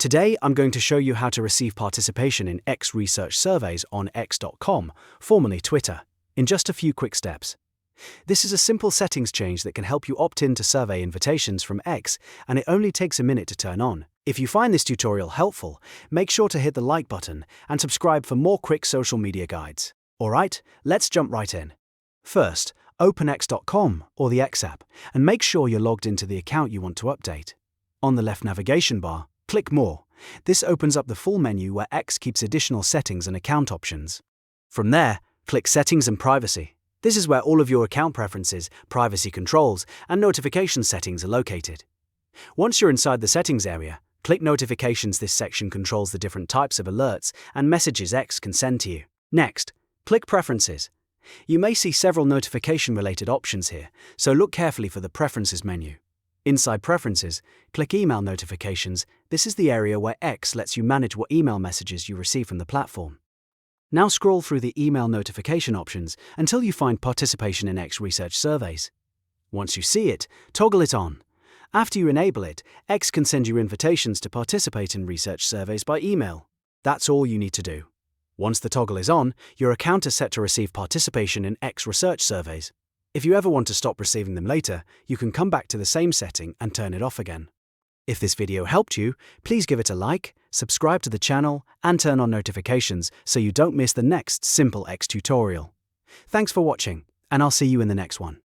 Today, I'm going to show you how to receive participation in X research surveys on X.com, formerly Twitter, in just a few quick steps. This is a simple settings change that can help you opt in to survey invitations from X, and it only takes a minute to turn on. If you find this tutorial helpful, make sure to hit the like button and subscribe for more quick social media guides. Alright, let's jump right in. First, open X.com or the X app and make sure you're logged into the account you want to update. On the left navigation bar, click More. This opens up the full menu where X keeps additional settings and account options. From there, click Settings and Privacy. This is where all of your account preferences, privacy controls, and notification settings are located. Once you're inside the settings area, click Notifications. This section controls the different types of alerts and messages X can send to you. Next, click Preferences. You may see several notification-related options here, so look carefully for the Preferences menu. Inside Preferences, click Email Notifications. This is the area where X lets you manage what email messages you receive from the platform. Now scroll through the email notification options until you find Participation in X research surveys. Once you see it, toggle it on. After you enable it, X can send you invitations to participate in research surveys by email. That's all you need to do. Once the toggle is on, your account is set to receive participation in X research surveys. If you ever want to stop receiving them later, you can come back to the same setting and turn it off again. If this video helped you, please give it a like, subscribe to the channel, and turn on notifications so you don't miss the next simple X tutorial. Thanks for watching, and I'll see you in the next one.